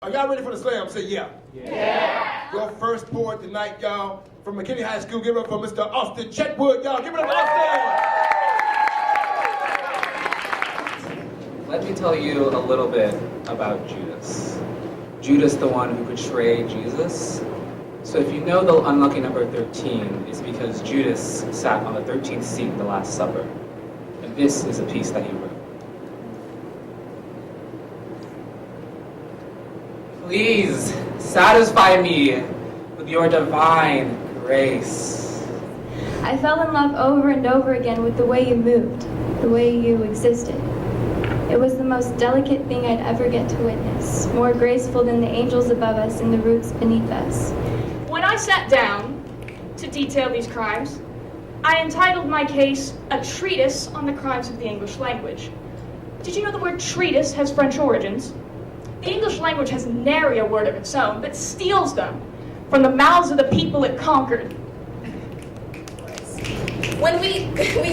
Are y'all ready for the slam? Say yeah. Yeah. Your first poet tonight, y'all, from McKinney High School. Give it up for Mr. Austin Chetwood, y'all. Give it up for Austin. Let me tell you a little bit about Judas. Judas, the one who betrayed Jesus. So if you know the unlucky number 13, it's because Judas sat on the 13th seat in the Last Supper. And this is a piece that he wrote. Please satisfy me with your divine grace. I fell in love over and over again with the way you moved, the way you existed. It was the most delicate thing I'd ever get to witness, more graceful than the angels above us and the roots beneath us. When I sat down to detail these crimes, I entitled my case A Treatise on the Crimes of the English Language. Did you know the word treatise has French origins? The English language has nary a word of its own, but steals them from the mouths of the people it conquered. When we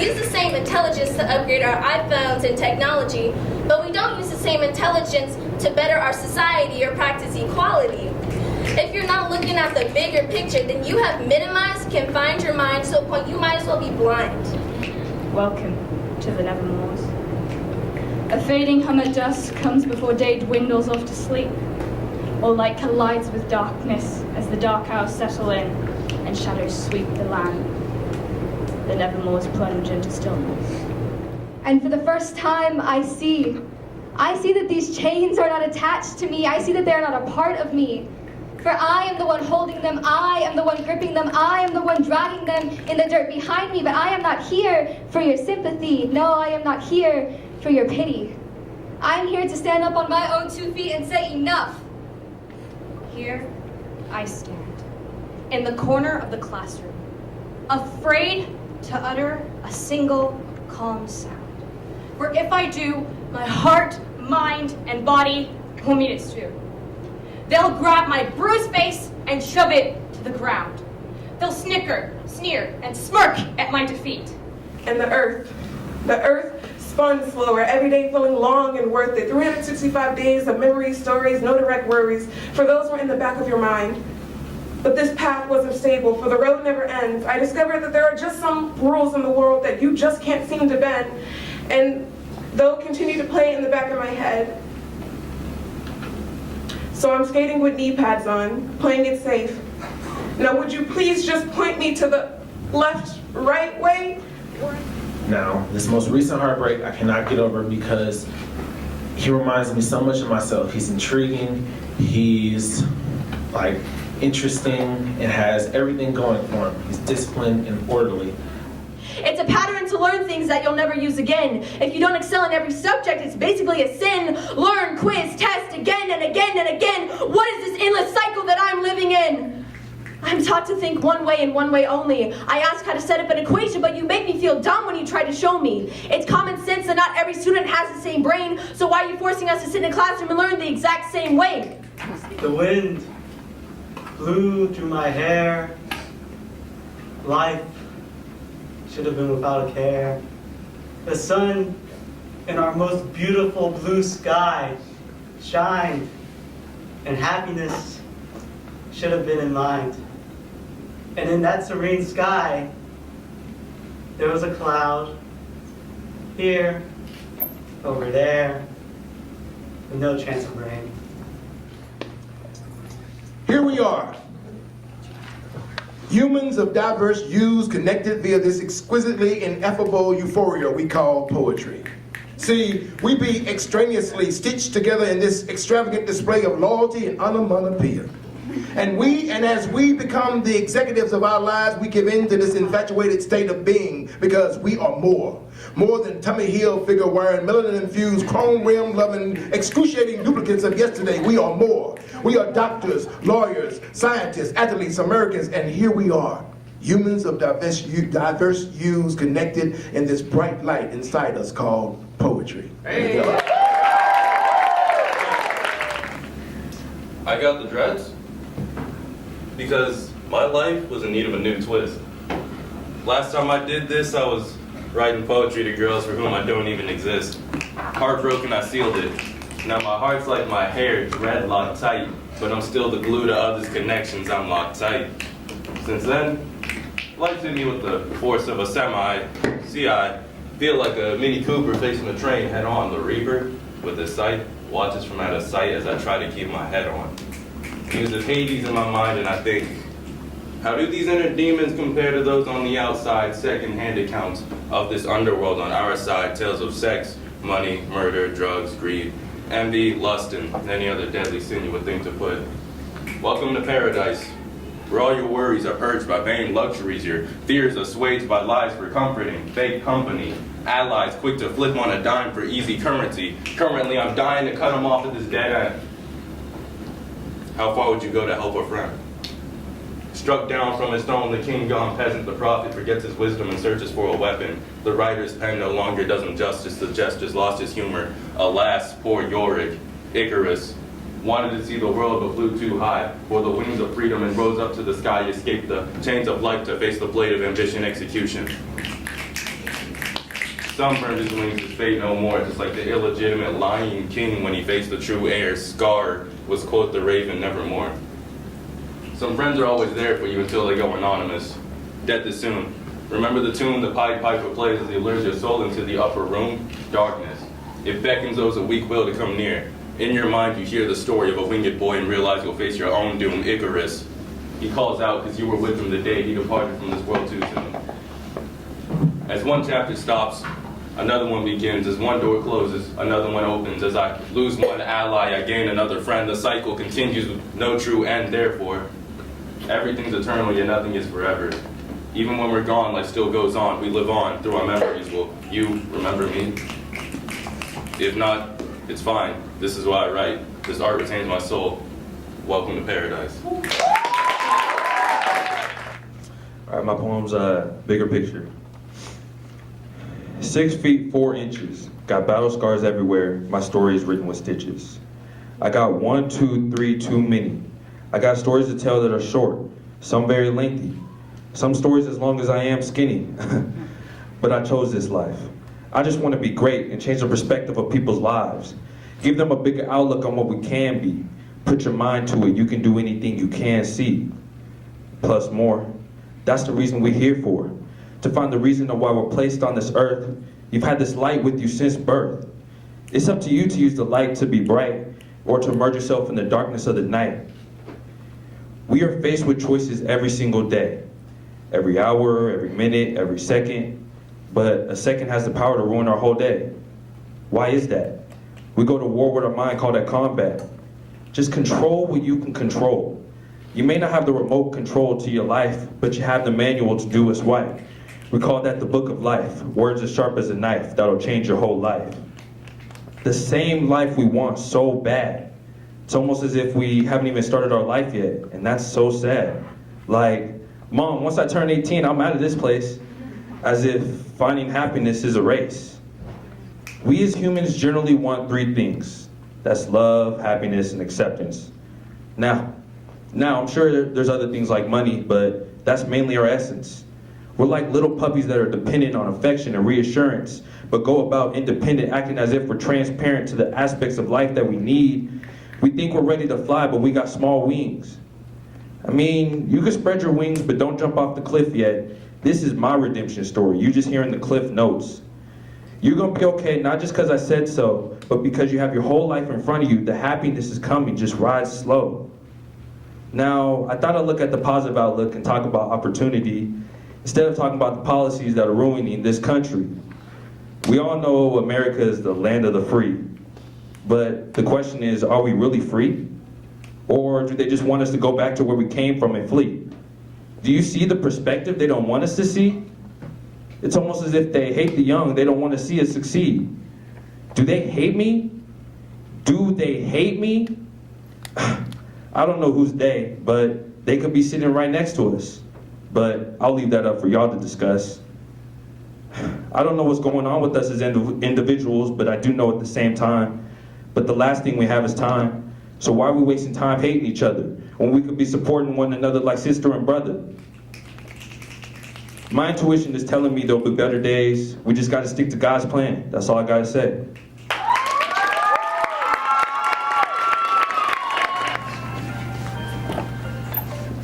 use the same intelligence to upgrade our iPhones and technology, but we don't use the same intelligence to better our society or practice equality. If you're not looking at the bigger picture, then you have minimized, confined your mind to a point you might as well be blind. Welcome to the Nevermores. A fading hum at dusk comes before day dwindles off to sleep, or light collides with darkness as the dark hours settle in and shadows sweep the land. The Nevermores plunge into stillness. And for the first time, I see that these chains are not attached to me. I see that they are not a part of me. For I am the one holding them, I am the one gripping them, I am the one dragging them in the dirt behind me, but I am not here for your sympathy. No, I am not here for your pity. I am here to stand up on my own 2 feet and say enough. Here I stand, in the corner of the classroom, afraid to utter a single calm sound. For if I do, my heart, mind, and body will meet its due. They'll grab my bruised face and shove it to the ground. They'll snicker, sneer, and smirk at my defeat. And the earth spun slower, every day feeling long and worth it. 365 days of memories, stories, no direct worries, for those were in the back of your mind. But this path wasn't stable, for the road never ends. I discovered that there are just some rules in the world that you just can't seem to bend, and they'll continue to play in the back of my head. So I'm skating with knee pads on, playing it safe. Now would you please just point me to the left, right way? Now, this most recent heartbreak I cannot get over because he reminds me so much of myself. He's intriguing, he's like interesting, and has everything going for him. He's disciplined and orderly. It's a pattern to learn things that you'll never use again. If you don't excel in every subject, it's basically a sin. Learn, quiz, test again and again and again. What is this endless cycle that I'm living in? I'm taught to think one way and one way only. I ask how to set up an equation, but you make me feel dumb when you try to show me. It's common sense that not every student has the same brain, so why are you forcing us to sit in a classroom and learn the exact same way? The wind blew through my hair. Life should have been without a care. The sun in our most beautiful blue sky shined, and happiness should have been in mind. And in that serene sky, there was a cloud, here, over there, with no chance of rain. Here we are. Humans of diverse hues connected via this exquisitely ineffable euphoria we call poetry. See, we be extraneously stitched together in this extravagant display of loyalty and onomatopoeia. And as we become the executives of our lives, we give in to this infatuated state of being because we are more. More than tummy heel figure wearing, melanin infused, chrome rim loving, excruciating duplicates of yesterday. We are more. We are doctors, lawyers, scientists, athletes, Americans, and here we are. Humans of diverse hues connected in this bright light inside us called poetry. Hey. I got the dreads because my life was in need of a new twist. Last time I did this, I was writing poetry to girls for whom I don't even exist. Heartbroken, I sealed it. Now my heart's like my hair, dreadlocked tight, but I'm still the glue to others' connections, I'm locked tight. Since then, life's hit me with the force of a semi. See, I feel like a Mini Cooper facing a train head on. The Reaper, with his sight, watches from out of sight as I try to keep my head on. Music Hades in my mind, and I think, how do these inner demons compare to those on the outside? Second-hand accounts of this underworld on our side, tales of sex, money, murder, drugs, greed, envy, lust, and any other deadly sin you would think to put. Welcome to paradise, where all your worries are purged by vain luxuries, your fears assuaged by lies for comforting, fake company, allies quick to flip on a dime for easy currency. Currently, I'm dying to cut them off at this dead end. How far would you go to help a friend? Struck down from his throne, the king gone peasant, the prophet forgets his wisdom and searches for a weapon. The writer's pen no longer does him justice, the jester's lost his humor. Alas, poor Yorick, Icarus, wanted to see the world but flew too high for the wings of freedom and rose up to the sky, escaped the chains of life to face the blade of ambition execution. Some burned his wings, his fate no more, just like the illegitimate lying king when he faced the true heir. Scar was quote the raven nevermore. Some friends are always there for you until they go anonymous. Death is soon. Remember the tune the Pied Piper plays as he lures your soul into the upper room? Darkness. It beckons those of weak will to come near. In your mind you hear the story of a winged boy and realize you'll face your own doom. Icarus. He calls out because you were with him the day he departed from this world too soon. As one chapter stops, another one begins. As one door closes, another one opens. As I lose one ally, I gain another friend. The cycle continues with no true end, therefore. Everything's eternal, yet nothing is forever. Even when we're gone, life still goes on. We live on through our memories. Will you remember me? If not, it's fine. This is why I write. This art retains my soul. Welcome to paradise. All right, my poem's Bigger Picture. 6 feet 4 inches. Got battle scars everywhere. My story is written with stitches. I got 1, 2, 3 too many. I got stories to tell that are short, some very lengthy, some stories as long as I am skinny. But I chose this life. I just want to be great and change the perspective of people's lives. Give them a bigger outlook on what we can be. Put your mind to it, you can do anything you can see. Plus more. That's the reason we're here for. To find the reason of why we're placed on this earth. You've had this light with you since birth. It's up to you to use the light to be bright or to immerse yourself in the darkness of the night. We are faced with choices every single day. Every hour, every minute, every second. But a second has the power to ruin our whole day. Why is that? We go to war with our mind, call that combat. Just control what you can control. You may not have the remote control to your life, but you have the manual to do what's right. We call that the book of life. Words as sharp as a knife that'll change your whole life. The same life we want so bad. It's almost as if we haven't even started our life yet, and that's so sad. Like, Mom, once I turn 18, I'm out of this place. As if finding happiness is a race. We as humans generally want 3 things. That's love, happiness, and acceptance. Now, I'm sure there's other things like money, but that's mainly our essence. We're like little puppies that are dependent on affection and reassurance, but go about independent, acting as if we're transparent to the aspects of life that we need. We think we're ready to fly, but we got small wings. I mean, you can spread your wings, but don't jump off the cliff yet. This is my redemption story. You just hearing the cliff notes. You're gonna be okay, not just because I said so, but because you have your whole life in front of you. The happiness is coming, just ride slow. Now, I thought I'd look at the positive outlook and talk about opportunity, instead of talking about the policies that are ruining this country. We all know America is the land of the free, but the question is, are we really free? Or do they just want us to go back to where we came from and flee? Do you see the perspective they don't want us to see? It's almost as if they hate the young, they don't want to see us succeed. Do they hate me? Do they hate me? I don't know who's they, but they could be sitting right next to us. But I'll leave that up for y'all to discuss. I don't know what's going on with us as individuals, but I do know at the same time. But the last thing we have is time. So why are we wasting time hating each other when we could be supporting one another like sister and brother? My intuition is telling me there'll be better days. We just got to stick to God's plan. That's all I got to say.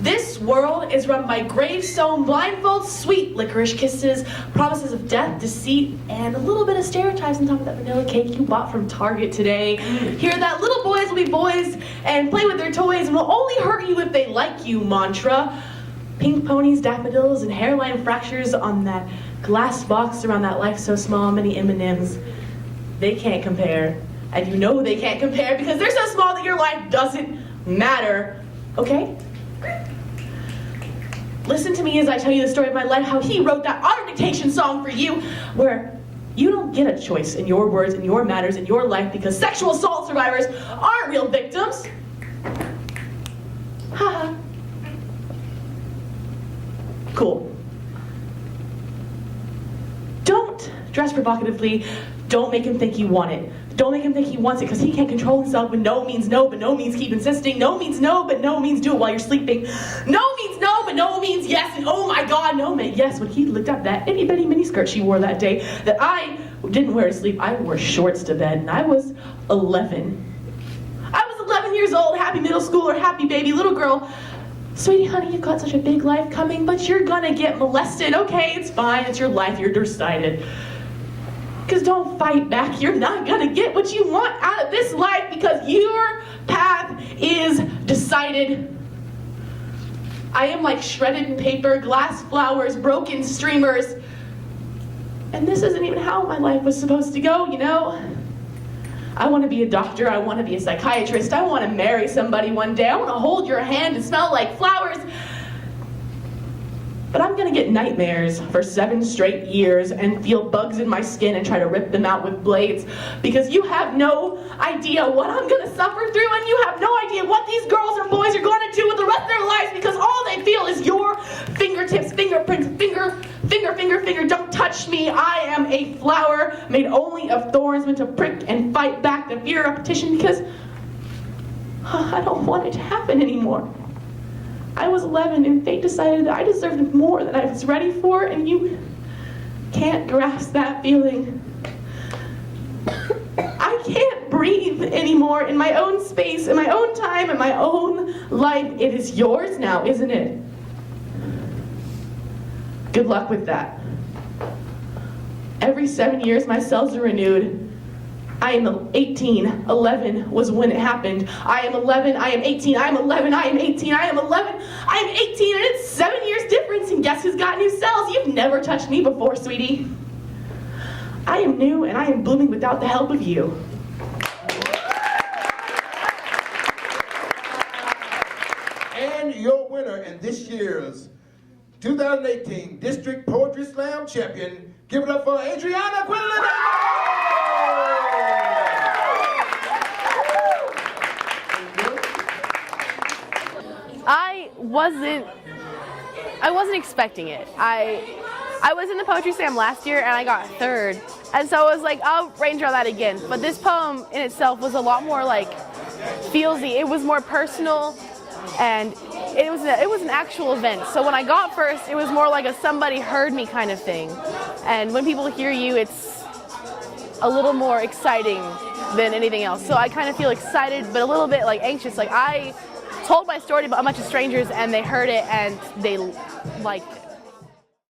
This world is run by gravestone blindfolds, sweet licorice kisses, promises of death, deceit, and a little bit of stereotypes on top of that vanilla cake you bought from Target today. Hear that little boys will be boys and play with their toys and will only hurt you if they like you mantra. Pink ponies, daffodils, and hairline fractures on that glass box around that life so small, many M&Ms. They can't compare. And you know they can't compare because they're so small that your life doesn't matter. Okay? Listen to me as I tell you the story of my life, how he wrote that auto-dictation song for you, where you don't get a choice in your words and your matters in your life because sexual assault survivors aren't real victims. Haha. Cool. Don't dress provocatively. Don't make him think you want it. Don't make him think he wants it because he can't control himself when no means no, but no means keep insisting. No means no, but no means do it while you're sleeping. No means no, but no means yes. And oh my God, no meant yes when he looked at that itty bitty mini skirt she wore that day that I didn't wear to sleep. I wore shorts to bed and I was 11. I was 11 years old, happy middle schooler, happy baby, little girl. Sweetie, honey, you've got such a big life coming, but you're gonna get molested. Okay, it's fine, it's your life, you're decided. Because don't fight back. You're not gonna get what you want out of this life because your path is decided. I am like shredded paper, glass flowers, broken streamers. And this isn't even how my life was supposed to go, you know? I want to be a doctor, I want to be a psychiatrist, I want to marry somebody one day, I want to hold your hand and smell like flowers. But I'm gonna get nightmares for 7 straight years and feel bugs in my skin and try to rip them out with blades because you have no idea what I'm gonna suffer through and you have no idea what these girls or boys are gonna do with the rest of their lives because all they feel is your fingertips, fingerprints, finger, don't touch me. I am a flower made only of thorns meant to prick and fight back the fear of repetition because I don't want it to happen anymore. I was 11 and fate decided that I deserved more than I was ready for and you can't grasp that feeling. I can't breathe anymore in my own space, in my own time, in my own life. It is yours now, isn't it? Good luck with that. Every 7 years my cells are renewed. I am 18, 11 was when it happened. I am 11, I am 18, I am 11, I am 18, I am 11, I am 18, and it's 7 years difference, and guess who's got new cells? You've never touched me before, sweetie. I am new, and I am blooming without the help of you. And your winner in this year's 2018 District Poetry Slam champion, give it up for Adriana Quinlan. I wasn't expecting it. I was in the poetry slam last year and I got 3rd. And so I was like, I'll range draw that again. But this poem in itself was a lot more like feelsy. It was more personal and it was an actual event. So when I got 1st, it was more like a somebody heard me kind of thing. And when people hear you, it's a little more exciting than anything else. So I kind of feel excited, but a little bit like anxious. Like I told my story to a bunch of strangers and they heard it and they liked it.